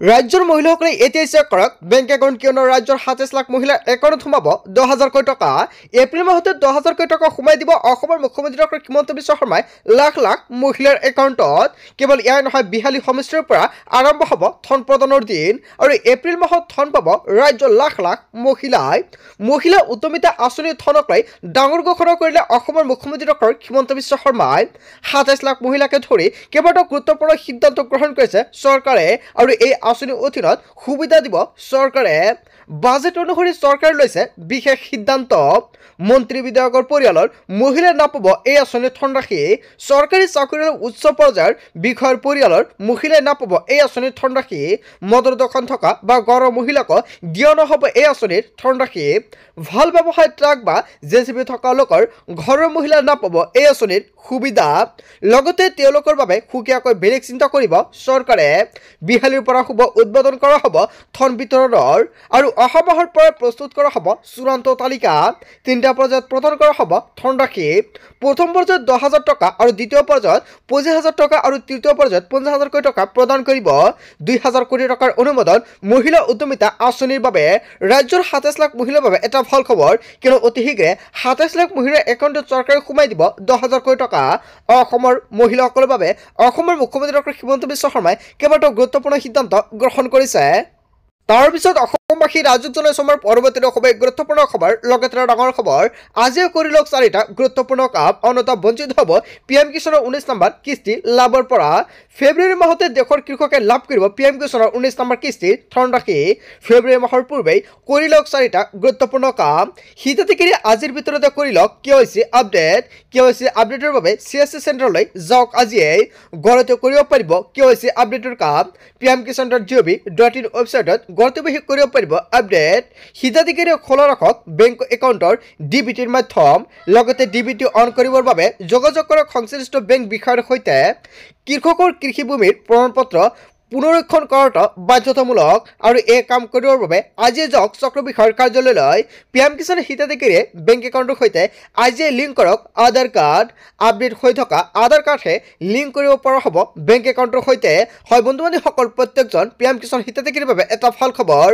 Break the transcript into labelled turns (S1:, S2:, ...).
S1: ৰাজ্যৰ মহিলাসকলে এতিয়া চেক কৰক বেংক একাউণ্ট কিয়নো ৰাজ্যৰ ২৭ লাখ মহিলাৰ একাউণ্টত সোমাব ১০,০০০ কোটি টকা। এপ্ৰিল মাহতে ১০,০০০ কোটি টকা সোমাই দিব অসমৰ মুখ্যমন্ত্ৰী ডক্টৰ হিমন্ত বিশ্ব শৰ্মাই লাখ লাখ মহিলাৰ একাউণ্টত। কেৱল ইয়াই নহয়, বিহালী সমষ্টিৰ পৰা আৰম্ভ হ'ব ধন প্ৰদানৰ দিন আৰু এপ্ৰিল মাহত ধন পাব ৰাজ্যৰ লাখ লাখ মহিলাই। মহিলা উদ্যমিতা আঁচনিৰ ধনক লৈ ডাঙৰ ঘোষণা কৰিলে অসমৰ মুখ্যমন্ত্ৰী ডক্টৰ হিমন্ত বিশ্ব শৰ্মাই। ২৭ লাখ মহিলাকে ধৰি কেইবাটাও গুৰুত্বপূৰ্ণ সিদ্ধান্ত গ্ৰহণ কৰিছে চৰকাৰে আৰু এই আঁচনিৰ অধীনত সুবিধা দিব চৰকাৰে। বাজেট অনুসৰি চৰকাৰে লৈছে বিশেষ সিদ্ধান্ত। মন্ত্ৰী বিধায়কৰ পৰিয়ালৰ মহিলাই নাপাব এই আঁচনিৰ ধনৰাশি। চৰকাৰী চাকৰিয়াল উচ্চ পৰ্যায়ৰ বিষয়ৰ পৰিয়ালৰ মহিলাই নাপাব এই আঁচনিৰ ধনৰাশি। মদৰ দোকান থকা বা ঘৰৰ মহিলাকক দিয়া নহ'ব এই আঁচনিৰ ধনৰাশি। ভাল ব্যৱসায় ট্ৰাক বা জেচিবি থকা লোকৰ ঘৰৰ মহিলাই নাপাব এই আঁচনিৰ সুবিধা। লগতে তেওঁলোকৰ বাবে সুকীয়াকৈ বেলেগ চিন্তা কৰিব চৰকাৰে। বিহালীৰ পৰা শুভ উদ্বোধন কৰা হ'ব ধন বিতৰণৰ আৰু অহা মাহৰ পৰা প্ৰস্তুত কৰা হ'ব চূড়ান্ত তালিকা। ৩টা পৰ্যায়ত প্ৰদান কৰা হ'ব ধনৰাশি। প্ৰথম পৰ্যায়ত ১০,০০০ টকা আৰু দ্বিতীয় পৰ্যায়ত ২৫,০০০ টকা আৰু তৃতীয় পৰ্যায়ত ৫০,০০০ কোটি টকা প্ৰদান কৰিব। ২,০০০ কোটি টকাৰ অনুমোদন মহিলা উদ্যমিতা আঁচনিৰ বাবে। ৰাজ্যৰ ২৭ লাখ মহিলাৰ বাবে এটা ভাল খবৰ, কিয়নো অতি শীঘ্ৰে ২৭ লাখ মহিলাৰ একাউণ্টত চৰকাৰে সোমাই দিব ১০,০০০ কোটি টকা। অসমৰ মহিলাসকলৰ বাবে অসমৰ মুখ্যমন্ত্ৰী ডক্টৰ হিমন্ত বিশ্ব শৰ্মাই কেইবাটাও গুৰুত্বপূৰ্ণ সিদ্ধান্ত গ্ৰহণ কৰিছে। তাৰ পিছত অসমবাসী ৰাজুক জনাইছো আমাৰ পৰৱৰ্তী অসমে গুৰুত্বপূৰ্ণ খবৰ। লগতে ডাঙৰ খবৰ, আজিয়ে কৰি লওক ৪টা গুৰুত্বপূৰ্ণ কাম। অন্যথা বঞ্চিত হ'ব PM কিষাণৰ ১৯ নম্বৰ কিস্তি লাভৰ পৰা। ফেব্ৰুৱাৰী মাহতে দেশৰ কৃষকে লাভ কৰিব PM কিষাণৰ ১৯ নম্বৰ কিস্তিৰ ধনৰাশি। ফেব্ৰুৱাৰী মাহৰ পূৰ্বেই কৰি লওক 4টা গুৰুত্বপূৰ্ণ কাম। হিতাধিকাৰী আজিৰ ভিতৰতে কৰি লওক KYC আপডেট। KYC আপডেটৰ বাবে CSC চেণ্টাৰলৈ যাওক আজিয়েই। ঘৰতে কৰিব পাৰিব KYC আপডেটৰ কাম। pmkisan.gov.in ৱেবছাইটত ঘৰতে বহি কৰিব পাৰিব আপডেট। হিতাধিকাৰীয়ে খোলা ৰাখক বেংক একাউণ্টৰ DBTৰ মাধ্যম। লগতে DBT অন কৰিবৰ বাবে যোগাযোগ কৰক সংশ্লিষ্ট বেংক বিষয়াৰ সৈতে। কৃষকৰ কৃষিভূমিৰ প্ৰমাণপত্ৰ পুনৰীক্ষণ কৰাটো বাধ্যতামূলক আৰু এই কাম কৰিবৰ বাবে আজিয়ে যাওক চক্ৰ বিষয়াৰ কাৰ্যালয়লৈ। PM কিষাণ হিতাধিকাৰীয়ে বেংক একাউণ্টৰ সৈতে আজিয়ে লিংক কৰক আধাৰ কাৰ্ড। আপডেট হৈ থকা আধাৰ কাৰ্ডহে লিংক কৰিব পৰা হ'ব বেংক একাউণ্টৰ সৈতে। হয় বন্ধু বান্ধৱীসকল, প্ৰত্যেকজন PM কিষাণ হিতাধিকাৰীৰ বাবে এটা ভাল খবৰ।